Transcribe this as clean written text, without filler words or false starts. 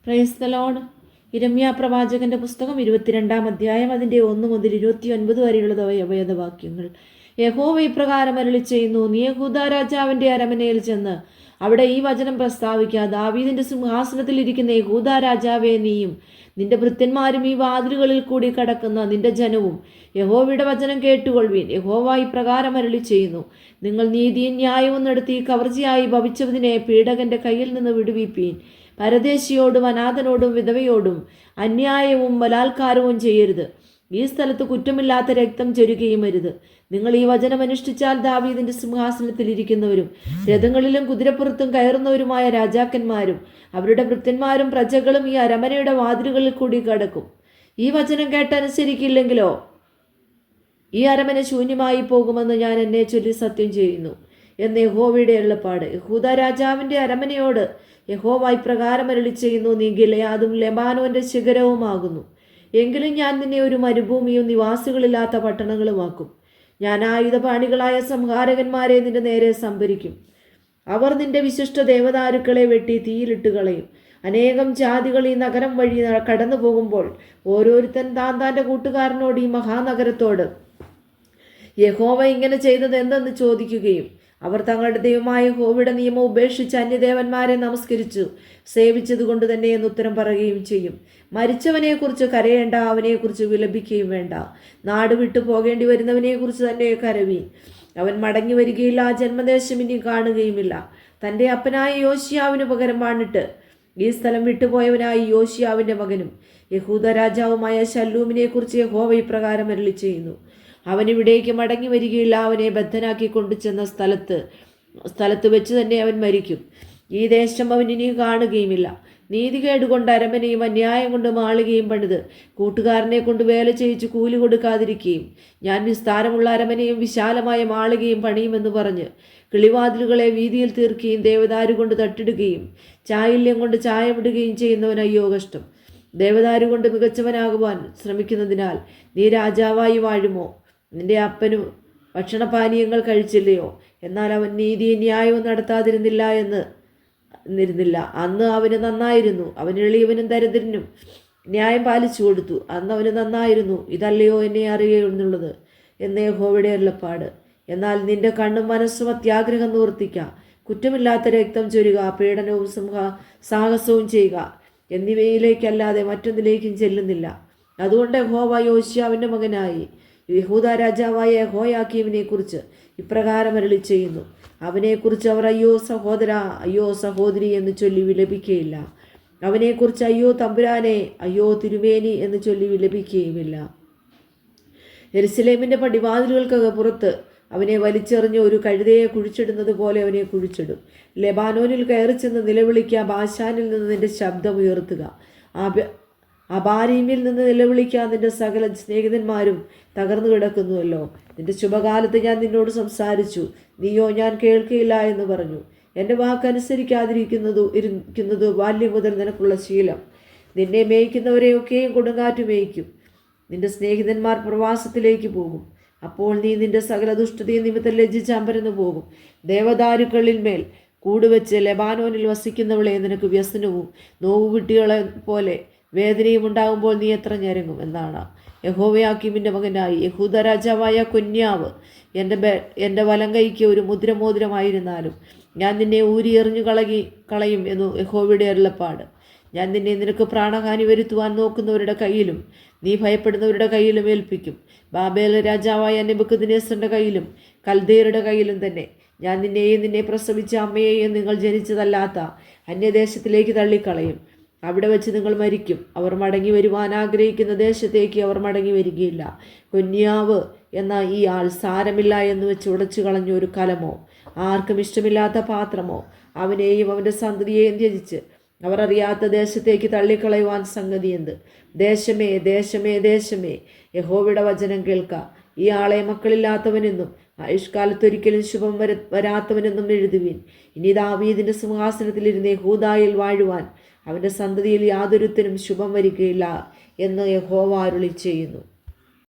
Praise the Lord. യിരെമ്യാ പ്രവാചകന്റെ പുസ്തകം 22-ാം അധ്യായം അതിൻ്റെ 1 മുതൽ 29 വരെയുള്ള വേദവാക്യങ്ങൾ. യഹോവ ഇപ്രകാരം അരുളിച്ചെയ്യുന്നു, നീ യെഹൂദാ രാജാവിന്റെ അരമനയിൽ ചെന്ന് അവിടെ ഈ വചനം പ്രസ്താവിക്കുക. ദാവീദിന്റെ സിംഹാസനത്തിൽ ഇരിക്കുന്ന യഹൂദാ രാജാവേ, നീയും നിന്റെ ഭൃത്യന്മാരും ഈ വാതിലുകളിൽ കൂടി കടക്കുന്ന നിന്റെ ജനവും യഹോവയുടെ വചനം കേട്ടുകൊള്ളുവീൻ. യഹോവ ഇപ്രകാരം അരുളിച്ചെയ്യുന്നു, നിങ്ങൾ നീതിയും ന്യായവും നടത്തി കവർച്ചയായി ഭവിച്ചതിനെ പീഡകന്റെ കയ്യിൽ നിന്ന് വിടുവിപ്പീൻ. പരദേശിയോടും അനാഥനോടും വിധവയോടും അന്യായവും ബലാത്കാരവും ചെയ്യരുത്. ഈ സ്ഥലത്ത് കുറ്റമില്ലാത്ത രക്തം ചൊരിയുകയും അരുത്. നിങ്ങൾ ഈ വചനം അനുഷ്ഠിച്ചാൽ ദാവീദിന്റെ സിംഹാസനത്തിൽ ഇരിക്കുന്നവരും രഥങ്ങളിലും കുതിരപ്പുറത്തും കയറുന്നവരുമായ രാജാക്കന്മാരും അവരുടെ ഭൃത്യന്മാരും പ്രജകളും ഈ അരമനയുടെ വാതിലുകളിൽ കൂടി കടക്കും. ഈ വചനം കേട്ടനുസരിക്കില്ലെങ്കിലോ ഈ അരമന ശൂന്യമായി പോകുമെന്ന് ഞാൻ എന്നെ ചൊല്ലി സത്യം ചെയ്യുന്നു എന്ന് യഹോവയുടെ അരുളപ്പാട്. യഹൂദാ രാജാവിന്റെ അരമനയോട് യഹോവ ഇപ്രകാരം അരുളിച്ചെയ്യുന്നു, നീ ഗിലെയാദും ലെബാനോന്റെ ശിഖരവുമാകുന്നു. എങ്കിലും ഞാൻ നിന്നെ ഒരു മരുഭൂമിയും നിവാസികളില്ലാത്ത പട്ടണങ്ങളുമാക്കും. ഞാൻ ആയുധപാണികളായ സംഹാരകന്മാരെ നിന്റെ നേരെ സംഭരിക്കും. അവർ നിന്റെ വിശിഷ്ട ദേവദാരുക്കളെ വെട്ടി തീയിലിട്ട് കളയും. അനേകം ജാതികൾ ഈ നഗരം വഴി കടന്നു പോകുമ്പോൾ ഓരോരുത്തൻ താൻ്റെ കൂട്ടുകാരനോട് ഈ മഹാനഗരത്തോട് യഹോവ ഇങ്ങനെ ചെയ്തത് എന്തെന്ന് ചോദിക്കുകയും അവർ തങ്ങളുടെ ദൈവമായ യഹോവയുടെ നിയമം ഉപേക്ഷിച്ച് അന്യദേവന്മാരെ നമസ്കരിച്ചു സേവിച്ചതുകൊണ്ട് തന്നെ എന്ന് ഉത്തരം പറയുകയും ചെയ്യും. മരിച്ചവനെക്കുറിച്ച് കരയേണ്ട, അവനെക്കുറിച്ച് വിലപിക്കുകയും വേണ്ട. നാട് വിട്ടു പോകേണ്ടി വരുന്നവനെക്കുറിച്ച് തന്നെ കരവീൻ. അവൻ മടങ്ങി വരികയില്ല, ജന്മദേശം ഇനി കാണുകയുമില്ല. തൻ്റെ അപ്പനായ യോശിയാവിന് പകരം വാണിട്ട് ഈ സ്ഥലം വിട്ടുപോയവനായി യോശിയാവിൻ്റെ മകനും യഹൂദ രാജാവുമായ ശല്ലൂമിനെ കുറിച്ച് യഹോവ ഇപ്രകാരം അരുളി ചെയ്യുന്നു, അവനിവിടേക്ക് മടങ്ങി വരികയില്ല. അവനെ ബദ്ധനാക്കി കൊണ്ടുചെന്ന സ്ഥലത്ത് വെച്ച് തന്നെ അവൻ മരിക്കും. ഈ ദേശം അവൻ ഇനി കാണുകയുമില്ല. നീതികേട് കൊണ്ട് അരമനയും അന്യായം കൊണ്ട് മാളികയും പണിത് കൂട്ടുകാരനെ കൊണ്ട് വേല ചെയ്യിച്ച് കൂലി കൊടുക്കാതിരിക്കുകയും ഞാൻ വിസ്താരമുള്ള അരമനയും വിശാലമായ മാളികയും പണിയുമെന്ന് പറഞ്ഞ് കിളിവാതിലുകളെ വീതിയിൽ തീർക്കുകയും ദേവദാരു കൊണ്ട് തട്ടിടുകയും ചായല്യം കൊണ്ട് ചായമിടുകയും ചെയ്യുന്നവൻ അയ്യോ കഷ്ടം. ദേവദാരു കൊണ്ട് മികച്ചവനാകുവാൻ ശ്രമിക്കുന്നതിനാൽ നീ രാജാവായി വാഴുമോ? നിന്റെ അപ്പനു ഭക്ഷണപാനീയങ്ങൾ കഴിച്ചില്ലയോ? എന്നാൽ അവൻ നീതിയും ന്യായവും നടത്താതിരുന്നില്ല അന്ന് അവന് നന്നായിരുന്നു. അവൻ എളിയവനും ദരിദ്രനും ന്യായം പാലിച്ചു കൊടുത്തു. അന്ന് അവന് നന്നായിരുന്നു. ഇതല്ലയോ എന്നെ അറിയുന്നുള്ളത് എന്ന് യഹോവയുടെ അരുളപ്പാട്. എന്നാൽ നിന്റെ കണ്ണും മനസ്സും അത്യാഗ്രഹം നിവർത്തിക്കുക, കുറ്റമില്ലാത്ത രക്തം ചൊരുക, പീഡനവും സാഹസവും ചെയ്യുക എന്നിവയിലേക്കല്ലാതെ മറ്റൊന്നിലേക്കും ചെല്ലുന്നില്ല. അതുകൊണ്ട് യഹോവ യോശിയാവിൻ്റെ മകനായി യഹൂദാ രാജാവായ യഹോയാക്കീമിനെ കുറിച്ച് ഇപ്രകാരം അരുളി ചെയ്യുന്നു, അവനെക്കുറിച്ച് അവർ അയ്യോ സഹോദര, അയ്യോ സഹോദരി എന്ന് ചൊല്ലി വിലപിക്കുകയില്ല. അവനെക്കുറിച്ച് അയ്യോ തമ്പുരാനെ, അയ്യോ തിരുമേനി എന്ന് ചൊല്ലി വിലപിക്കുകയുമില്ല. യെരുശലേമിൻ്റെ പടിവാതിലുകൾക്ക് പുറത്ത് അവനെ വലിച്ചെറിഞ്ഞ് ഒരു കഴുതയെ കുഴിച്ചിടുന്നത് പോലെ അവനെ കുഴിച്ചിടും. ലെബാനോനിൽ കയറി ചെന്ന് നിലവിളിക്കുക, ബാശാനിൽ നിന്ന് നിന്റെ ശബ്ദം ഉയർത്തുക, അബാരീമിൽ നിന്ന് നിലവിളിക്കാൻ നിന്റെ സകല സ്നേഹിതന്മാരും തകർന്നു കിടക്കുന്നുവല്ലോ. നിന്റെ ശുഭകാലത്ത് ഞാൻ നിന്നോട് സംസാരിച്ചു, നീയോ ഞാൻ കേൾക്കുകയില്ല എന്ന് പറഞ്ഞു. എൻ്റെ വാക്കനുസരിക്കാതിരിക്കുന്നത് ബാല്യം മുതൽ നിനക്കുള്ള ശീലം. നിന്നെ മേയ്ക്കുന്നവരെയൊക്കെയും കൊടുങ്കാറ്റ് മേയ്ക്കും. നിന്റെ സ്നേഹിതന്മാർ പ്രവാസത്തിലേക്ക് പോകും. അപ്പോൾ നീ നിന്റെ സകല ദുഷ്ടതയും നിമിത്തം ലജ്ജിച്ച് അമ്പരന്ന് പോകും. ദേവദാരുക്കളിൽ മേൽ കൂടുവെച്ച് ലെബാനോനിൽ വസിക്കുന്നവളെ, നിനക്ക് വ്യസനവും നോവുകുട്ടികളെ പോലെ വേദനയും ഉണ്ടാകുമ്പോൾ നീ എത്ര ഞരങ്ങും എന്നാണ്. യഹോവയാക്കീമിൻ്റെ മകനായി യഹൂദ രാജാവായ കൊന്യാവ് എൻ്റെ വലം കൈക്ക് ഒരു മുദ്രമോതിരമായിരുന്നാലും ഞാൻ നിന്നെ ഊരിയെറിഞ്ഞു കളയും എന്നു യഹോവയുടെ അരുളപ്പാട്. ഞാൻ നിന്നെ നിനക്ക് പ്രാണഹാനി വരുത്തുവാൻ നോക്കുന്നവരുടെ കയ്യിലും നീ ഭയപ്പെടുന്നവരുടെ കയ്യിലും ഏൽപ്പിക്കും. ബാബേൽ രാജാവായ നെബൂഖദ്നേസറിൻ്റെ കയ്യിലും കൽദയരുടെ കയ്യിലും തന്നെ. ഞാൻ നിന്നെയും നിന്നെ പ്രസവിച്ച അമ്മയെയും നിങ്ങൾ ജനിച്ചതല്ലാത്ത അന്യദേശത്തിലേക്ക് തള്ളിക്കളയും. അവിടെ വെച്ച് നിങ്ങൾ മരിക്കും. അവർ മടങ്ങി വരുവാൻ ആഗ്രഹിക്കുന്ന ദേശത്തേക്ക് അവർ മടങ്ങി വരികയില്ല. കൊന്യാവ് എന്ന ഈ ആൾ സാരമില്ല എന്ന് വെച്ച് ഉടച്ചു കളഞ്ഞ ഒരു കലമോ ആർക്കും ഇഷ്ടമില്ലാത്ത പാത്രമോ അവനെയും അവൻ്റെ സന്തതിയെയും ത്യജിച്ച് അവർ അറിയാത്ത ദേശത്തേക്ക് തള്ളിക്കളയുവാൻ സംഗതി എന്ത്? ദേശമേ, ദേശമേ, ദേശമേ, യഹോവയുടെ വചനം കേൾക്ക. ഈ ആളെ മക്കളില്ലാത്തവനെന്നും ആയുഷ്കാലത്തൊരിക്കലും ശുഭം വരാത്തവനെന്നും എഴുതുവീൻ. ഇനി ദാവീദിൻ്റെ സിംഹാസനത്തിലിരുന്ന് യഹൂദായിൽ വാഴുവാൻ അവൻ്റെ സന്തതിയിൽ യാതൊരുത്തനും ശുഭം വരികയില്ല എന്ന് യഹോവ അരുളി ചെയ്യുന്നു.